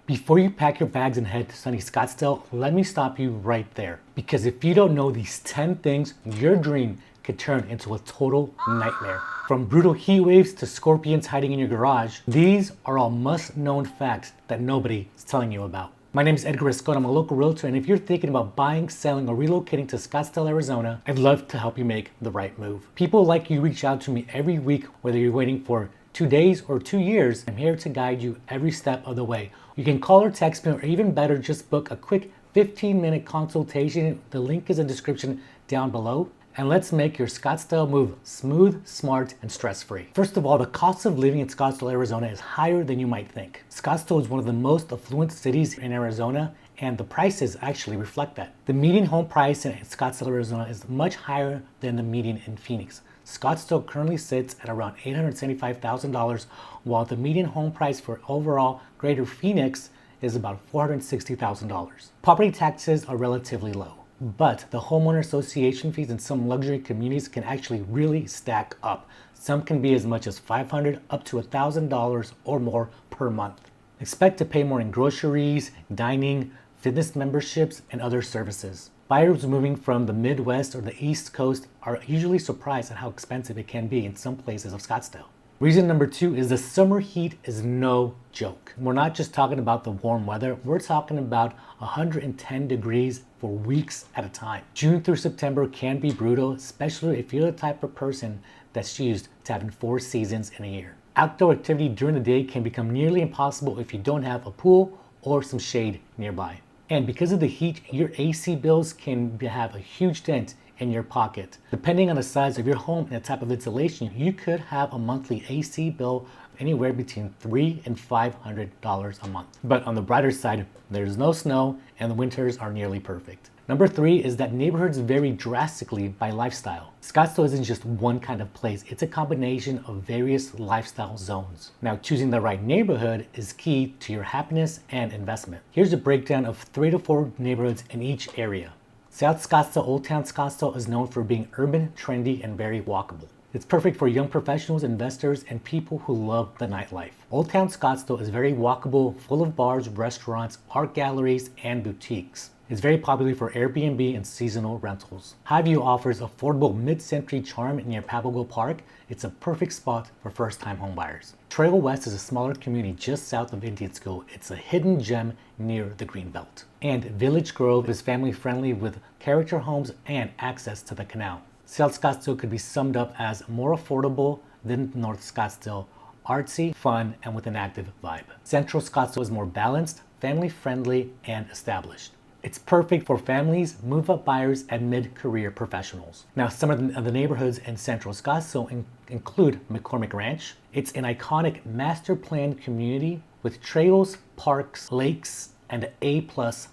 Before you pack your bags and head to sunny Scottsdale, let me stop you right there. Because if you don't know these 10 things, your dream could turn into a total nightmare. From brutal heat waves to scorpions hiding in your garage, these are all must-known facts that nobody is telling you about. My name is Edgar Rascon. I'm a local realtor, and if you're thinking about buying, selling, or relocating to Scottsdale, Arizona, I'd love to help you make the right move. People like you reach out to me every week, whether you're waiting for 2 days or 2 years. I'm here to guide you every step of the way. You can call or text me, or even better, just book a quick 15-minute consultation. The link is in the description down below. And let's make your Scottsdale move smooth, smart, and stress-free. First of all, the cost of living in Scottsdale, Arizona is higher than you might think. Scottsdale is one of the most affluent cities in Arizona, and the prices actually reflect that. The median home price in Scottsdale, Arizona is much higher than the median in Phoenix. Scottsdale currently sits at around $875,000, while the median home price for overall Greater Phoenix is about $460,000. Property taxes are relatively low, but the homeowner association fees in some luxury communities can actually really stack up. Some can be as much as $500 up to $1,000 or more per month. Expect to pay more in groceries, dining, fitness memberships, and other services. Buyers moving from the Midwest or the East Coast are usually surprised at how expensive it can be in some places of Scottsdale. Reason number 2 is the summer heat is no joke. We're not just talking about the warm weather, we're talking about 110 degrees for weeks at a time. June through September can be brutal, especially if you're the type of person that's used to having 4 seasons in a year. Outdoor activity during the day can become nearly impossible if you don't have a pool or some shade nearby. And because of the heat, your AC bills can have a huge dent in your pocket. Depending on the size of your home and the type of insulation, you could have a monthly AC bill anywhere between $300 and $500 a month. But on the brighter side, there's no snow and the winters are nearly perfect. Number 3 is that neighborhoods vary drastically by lifestyle. Scottsdale isn't just one kind of place, it's a combination of various lifestyle zones. Now, choosing the right neighborhood is key to your happiness and investment. Here's a breakdown of 3 to 4 neighborhoods in each area. South Scottsdale, Old Town Scottsdale is known for being urban, trendy, and very walkable. It's perfect for young professionals, investors, and people who love the nightlife. Old Town Scottsdale is very walkable, full of bars, restaurants, art galleries, and boutiques. It's very popular for Airbnb and seasonal rentals. Highview offers affordable mid-century charm near Papago Park. It's a perfect spot for first-time homebuyers. Trail West is a smaller community just south of Indian School. It's a hidden gem near the Greenbelt. And Village Grove is family-friendly with character homes and access to the canal. South Scottsdale could be summed up as more affordable than North Scottsdale, artsy, fun, and with an active vibe. Central Scottsdale is more balanced, family-friendly, and established. It's perfect for families, move-up buyers, and mid-career professionals. Now, some of the neighborhoods in Central Scottsdale include McCormick Ranch. It's an iconic master-planned community with trails, parks, lakes, and an A+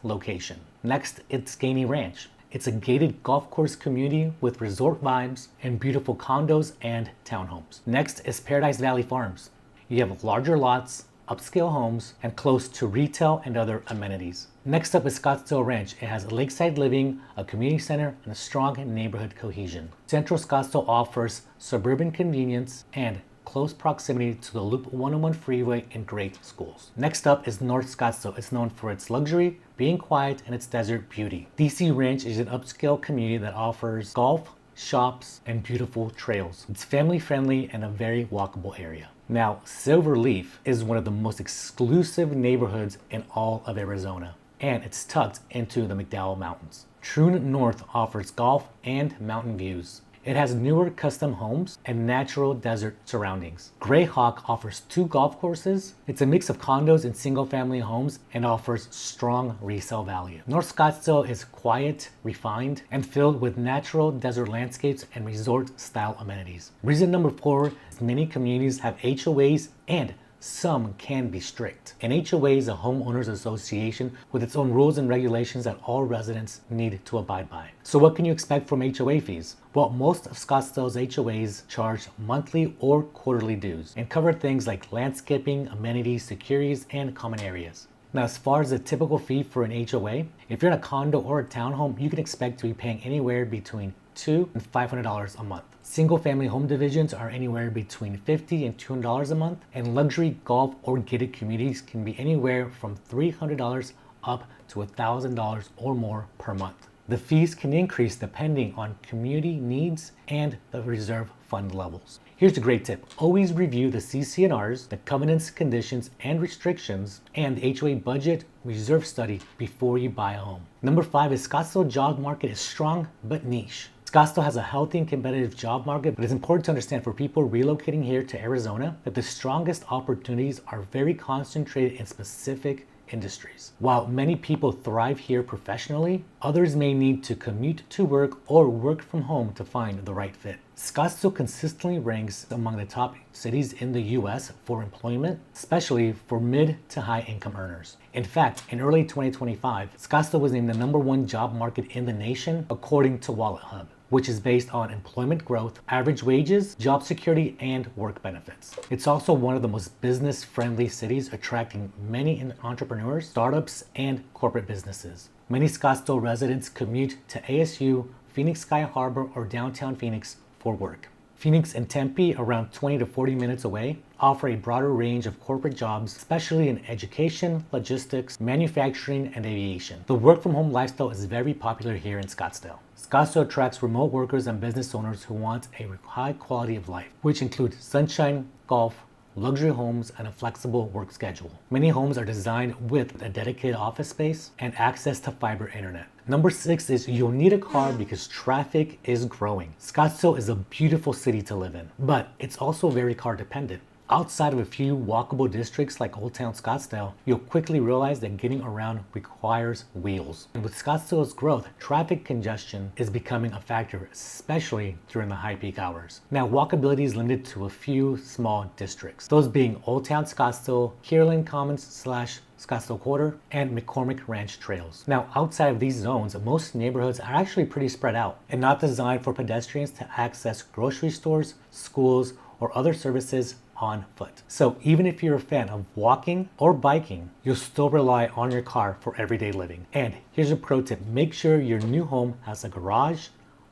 location. Next, it's Gainey Ranch. It's a gated golf course community with resort vibes and beautiful condos and townhomes. Next is Paradise Valley Farms. You have larger lots, upscale homes, and close to retail and other amenities. Next up is Scottsdale Ranch. It has lakeside living, a community center, and a strong neighborhood cohesion. Central Scottsdale offers suburban convenience and close proximity to the Loop 101 freeway and great schools. Next up is North Scottsdale. It's known for its luxury, being quiet, and its desert beauty. DC Ranch is an upscale community that offers golf, shops, and beautiful trails. It's family-friendly and a very walkable area. Now, Silverleaf is one of the most exclusive neighborhoods in all of Arizona, and it's tucked into the McDowell Mountains. Troon North offers golf and mountain views. It has newer custom homes and natural desert surroundings. Greyhawk offers 2 golf courses. It's a mix of condos and single-family homes and offers strong resale value. North Scottsdale is quiet, refined, and filled with natural desert landscapes and resort-style amenities. Reason number 4 is many communities have HOAs and some can be strict. An HOA is a homeowners association with its own rules and regulations that all residents need to abide by. So what can you expect from HOA fees? Well, most of Scottsdale's HOAs charge monthly or quarterly dues and cover things like landscaping, amenities, securities, and common areas. Now, as far as a typical fee for an HOA, if you're in a condo or a townhome, you can expect to be paying anywhere between $200 and $500 a month. Single-family home divisions are anywhere between $50 and $200 a month, and luxury golf or gated communities can be anywhere from $300 up to $1,000 or more per month. The fees can increase depending on community needs and the reserve fund levels. Here's a great tip. Always review the CC&Rs, the covenants, conditions, and restrictions, and the HOA budget reserve study before you buy a home. Number 5 is Scottsdale job market is strong but niche. Scottsdale has a healthy and competitive job market, but it's important to understand for people relocating here to Arizona that the strongest opportunities are very concentrated in specific industries. While many people thrive here professionally, others may need to commute to work or work from home to find the right fit. Scottsdale consistently ranks among the top cities in the US for employment, especially for mid to high income earners. In fact, in early 2025, Scottsdale was named the #1 job market in the nation according to Wallet Hub, which is based on employment growth, average wages, job security, and work benefits. It's also one of the most business-friendly cities, attracting many entrepreneurs, startups, and corporate businesses. Many Scottsdale residents commute to ASU, Phoenix Sky Harbor, or downtown Phoenix for work. Phoenix and Tempe, around 20 to 40 minutes away, offer a broader range of corporate jobs, especially in education, logistics, manufacturing, and aviation. The work-from-home lifestyle is very popular here in Scottsdale. Scottsdale attracts remote workers and business owners who want a high quality of life, which include sunshine, golf, luxury homes, and a flexible work schedule. Many homes are designed with a dedicated office space and access to fiber internet. Number 6 is you'll need a car because traffic is growing. Scottsdale is a beautiful city to live in, but it's also very car dependent. Outside of a few walkable districts like Old Town Scottsdale, you'll quickly realize that getting around requires wheels. And with Scottsdale's growth, traffic congestion is becoming a factor, especially during the high peak hours. Now, walkability is limited to a few small districts, those being Old Town Scottsdale, Kierland Commons / Scottsdale Quarter, and McCormick Ranch trails. Now, outside of these zones, most neighborhoods are actually pretty spread out and not designed for pedestrians to access grocery stores, schools, or other services on foot. So even if you're a fan of walking or biking, you'll still rely on your car for everyday living. And here's a pro tip. Make sure your new home has a garage,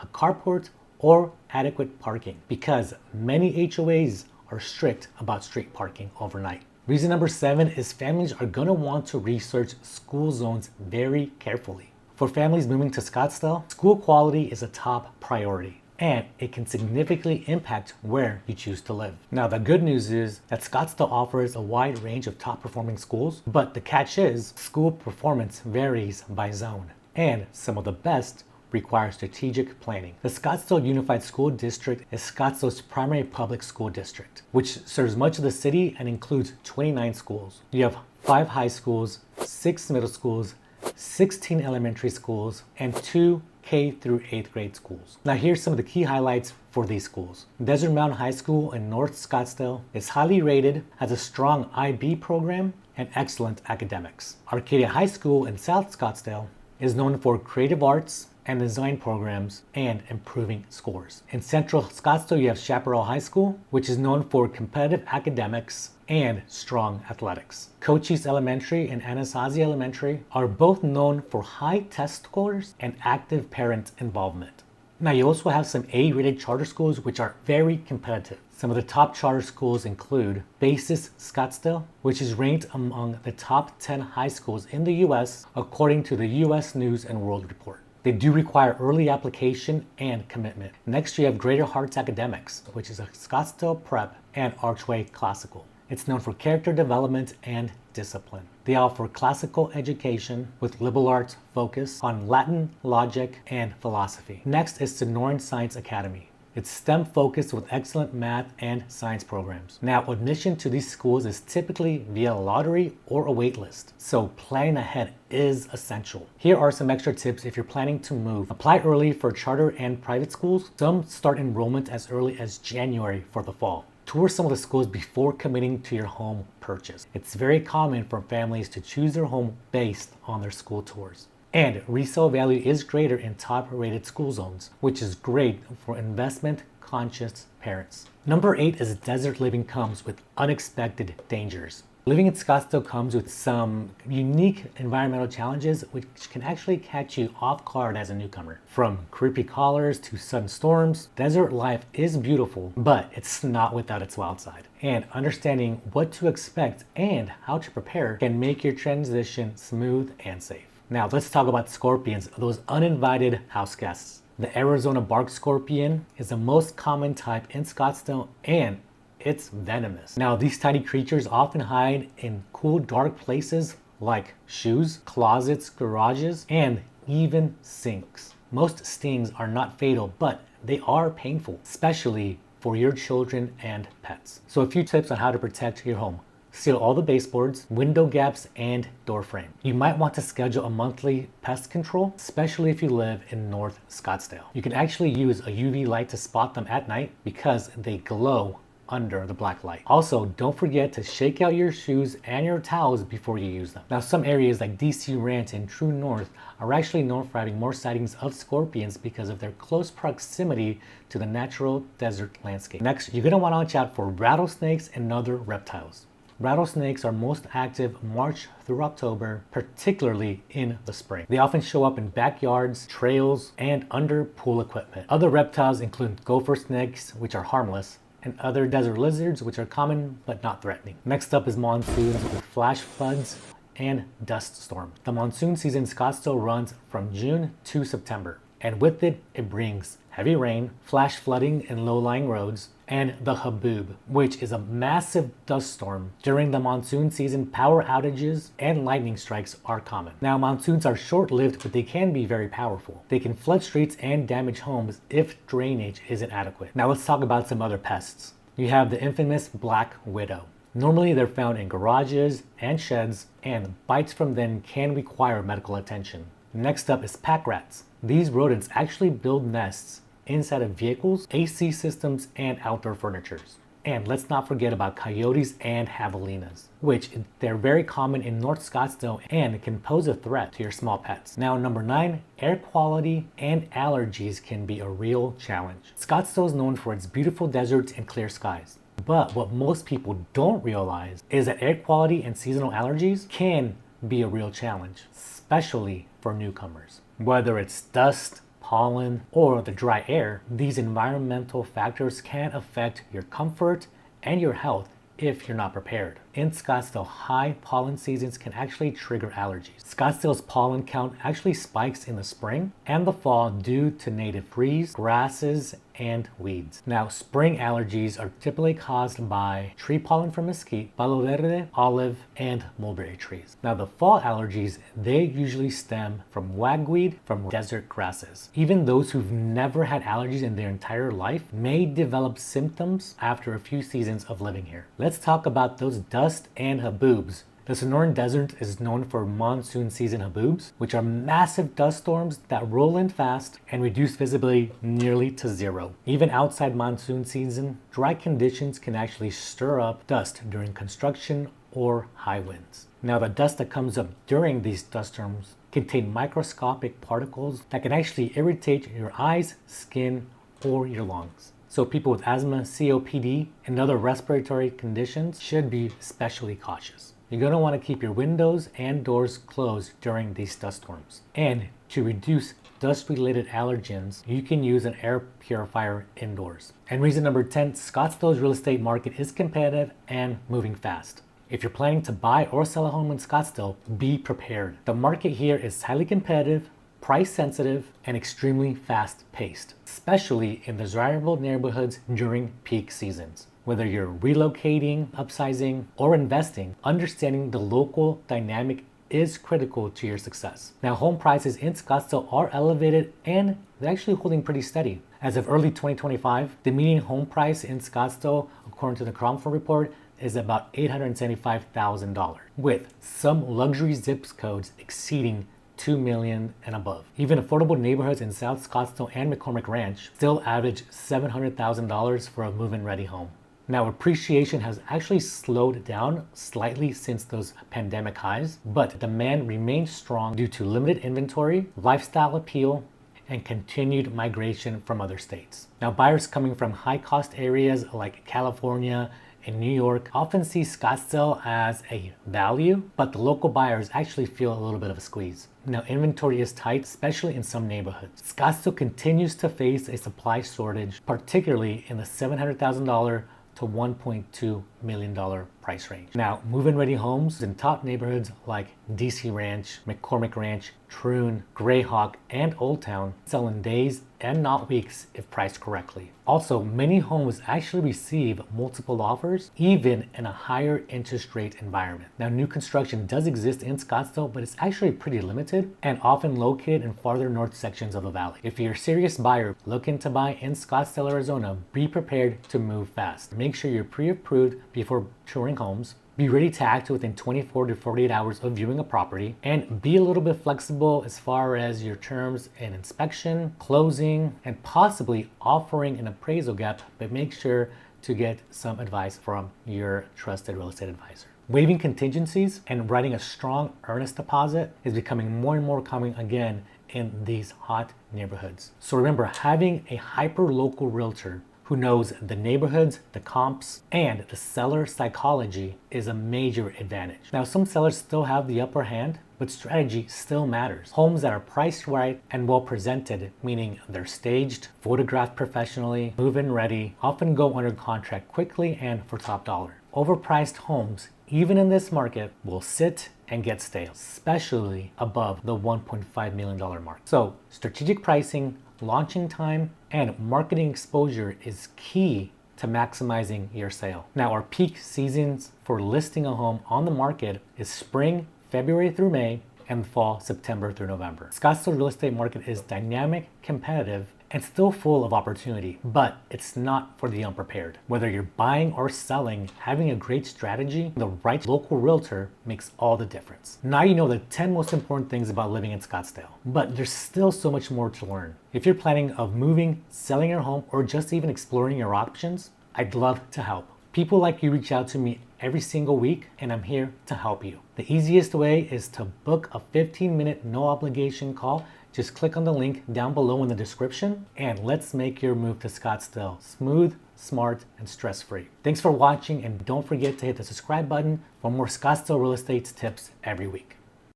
a carport, or adequate parking, because many HOAs are strict about street parking overnight. Reason number 7 is families are gonna want to research school zones very carefully. For families moving to Scottsdale, school quality is a top priority, and it can significantly impact where you choose to live. Now, the good news is that Scottsdale offers a wide range of top performing schools, but the catch is school performance varies by zone, and some of the best require strategic planning. The Scottsdale Unified School District is Scottsdale's primary public school district, which serves much of the city and includes 29 schools. You have 5 high schools, 6 middle schools, 16 elementary schools, and 2 K through 8th grade schools. Now, here's some of the key highlights for these schools. Desert Mountain High School in North Scottsdale is highly rated, has a strong IB program, and excellent academics. Arcadia High School in South Scottsdale is known for creative arts and design programs and improving scores. In Central Scottsdale, you have Chaparral High School, which is known for competitive academics and strong athletics. Cochise Elementary and Anasazi Elementary are both known for high test scores and active parent involvement. Now, you also have some A-rated charter schools which are very competitive. Some of the top charter schools include Basis Scottsdale, which is ranked among the top 10 high schools in the US according to the US News and World Report. They do require early application and commitment. Next, you have Greater Hearts Academics, which is a Scottsdale Prep and Archway Classical. It's known for character development and discipline. They offer classical education with liberal arts focus on Latin, logic, and philosophy. Next is Sonoran Science Academy. It's STEM focused with excellent math and science programs. Now, admission to these schools is typically via lottery or a wait list, so planning ahead is essential. Here are some extra tips if you're planning to move. Apply early for charter and private schools. Some start enrollment as early as January for the fall. Tour some of the schools before committing to your home purchase. It's very common for families to choose their home based on their school tours. And resale value is greater in top-rated school zones, which is great for investment-conscious parents. Number 8 is desert living comes with unexpected dangers. Living in Scottsdale comes with some unique environmental challenges which can actually catch you off guard as a newcomer. From creepy callers to sudden storms, desert life is beautiful, but it's not without its wild side. And understanding what to expect and how to prepare can make your transition smooth and safe. Now let's talk about scorpions, those uninvited house guests. The Arizona bark scorpion is the most common type in Scottsdale, and it's venomous. Now, these tiny creatures often hide in cool, dark places like shoes, closets, garages, and even sinks. Most stings are not fatal, but they are painful, especially for your children and pets. So a few tips on how to protect your home. Seal all the baseboards, window gaps, and door frame. You might want to schedule a monthly pest control, especially if you live in North Scottsdale. You can actually use a UV light to spot them at night because they glow under the black light. Also, don't forget to shake out your shoes and your towels before you use them. Now, some areas like DC Ranch and True North are actually known for having more sightings of scorpions because of their close proximity to the natural desert landscape. Next, you're gonna wanna watch out for rattlesnakes and other reptiles. Rattlesnakes are most active March through October, particularly in the spring. They often show up in backyards, trails, and under pool equipment. Other reptiles include gopher snakes, which are harmless, and other desert lizards, which are common but not threatening. Next up is monsoons with flash floods and dust storms. The monsoon season in Scottsdale runs from June to September, and with it, it brings heavy rain, flash flooding in low-lying roads, and the haboob, which is a massive dust storm. During the monsoon season, power outages and lightning strikes are common. Now, monsoons are short-lived, but they can be very powerful. They can flood streets and damage homes if drainage isn't adequate. Now, let's talk about some other pests. You have the infamous black widow. Normally, they're found in garages and sheds, and bites from them can require medical attention. Next up is pack rats. These rodents actually build nests inside of vehicles, AC systems, and outdoor furnitures. And let's not forget about coyotes and javelinas, which they're very common in North Scottsdale and can pose a threat to your small pets. Now, number 9, air quality and allergies can be a real challenge. Scottsdale is known for its beautiful deserts and clear skies. But what most people don't realize is that air quality and seasonal allergies can be a real challenge, especially for newcomers. Whether it's dust, pollen, or the dry air, these environmental factors can affect your comfort and your health if you're not prepared. In Scottsdale, high pollen seasons can actually trigger allergies. Scottsdale's pollen count actually spikes in the spring and the fall due to native trees, grasses, and weeds. Now, spring allergies are typically caused by tree pollen from mesquite, palo verde, olive, and mulberry trees. Now, the fall allergies, they usually stem from wagweed from desert grasses. Even those who've never had allergies in their entire life may develop symptoms after a few seasons of living here. Let's talk about those dust and haboobs. The Sonoran Desert is known for monsoon season haboobs, which are massive dust storms that roll in fast and reduce visibility nearly to zero. Even outside monsoon season, dry conditions can actually stir up dust during construction or high winds. Now, the dust that comes up during these dust storms contain microscopic particles that can actually irritate your eyes, skin, or your lungs. So people with asthma, COPD, and other respiratory conditions should be especially cautious. You're going to want to keep your windows and doors closed during these dust storms. And to reduce dust-related allergens, you can use an air purifier indoors. And reason number 10, Scottsdale's real estate market is competitive and moving fast. If you're planning to buy or sell a home in Scottsdale, be prepared. The market here is highly competitive, price sensitive, and extremely fast paced, especially in desirable neighborhoods during peak seasons. Whether you're relocating, upsizing, or investing, understanding the local dynamic is critical to your success. Now, home prices in Scottsdale are elevated and they're actually holding pretty steady. As of early 2025, the median home price in Scottsdale, according to the Cromford report, is about $875,000, with some luxury zip codes exceeding $2 million and above. Even affordable neighborhoods in South Scottsdale and McCormick Ranch still average $700,000 for a move-in ready home. Now, appreciation has actually slowed down slightly since those pandemic highs, but demand remains strong due to limited inventory, lifestyle appeal, and continued migration from other states. Now, buyers coming from high-cost areas like California in New York often see Scottsdale as a value, but the local buyers actually feel a little bit of a squeeze. Now, inventory is tight, especially in some neighborhoods. Scottsdale continues to face a supply shortage, particularly in the $700,000 to $1.2 million price range. Now, move-in ready homes in top neighborhoods like DC Ranch, McCormick Ranch, Troon, Greyhawk, and Old Town sell in days and not weeks if priced correctly. Also, many homes actually receive multiple offers, even in a higher interest rate environment. Now, new construction does exist in Scottsdale, but it's actually pretty limited and often located in farther north sections of the valley. If you're a serious buyer looking to buy in Scottsdale, Arizona, be prepared to move fast. Make sure you're pre-approved before touring homes. Be ready to act within 24 to 48 hours of viewing a property, and be a little bit flexible as far as your terms and inspection, closing, and possibly offering an appraisal gap, but make sure to get some advice from your trusted real estate advisor. Waiving contingencies and writing a strong earnest deposit is becoming more and more common again in these hot neighborhoods. So remember, having a hyper-local realtor who knows the neighborhoods, the comps, and the seller psychology is a major advantage. Now, some sellers still have the upper hand, but strategy still matters. Homes that are priced right and well presented, meaning they're staged, photographed professionally, move-in ready, often go under contract quickly and for top dollar. Overpriced homes, even in this market, will sit and get stale, especially above the $1.5 million mark. So strategic pricing, launching time, and marketing exposure is key to maximizing your sale. Now, our peak seasons for listing a home on the market is spring, February through May, and fall, September through November. Scottsdale real estate market is dynamic, competitive, and still full of opportunity, but it's not for the unprepared. Whether you're buying or selling, having a great strategy, the right local realtor makes all the difference. Now you know the 10 most important things about living in Scottsdale, but there's still so much more to learn. If you're planning of moving, selling your home, or just even exploring your options, I'd love to help. People like you reach out to me every single week, and I'm here to help you. The easiest way is to book a 15-minute no obligation call. Just click on the link down below in the description, and let's make your move to Scottsdale smooth, smart, and stress-free. Thanks for watching, and don't forget to hit the subscribe button for more Scottsdale real estate tips every week.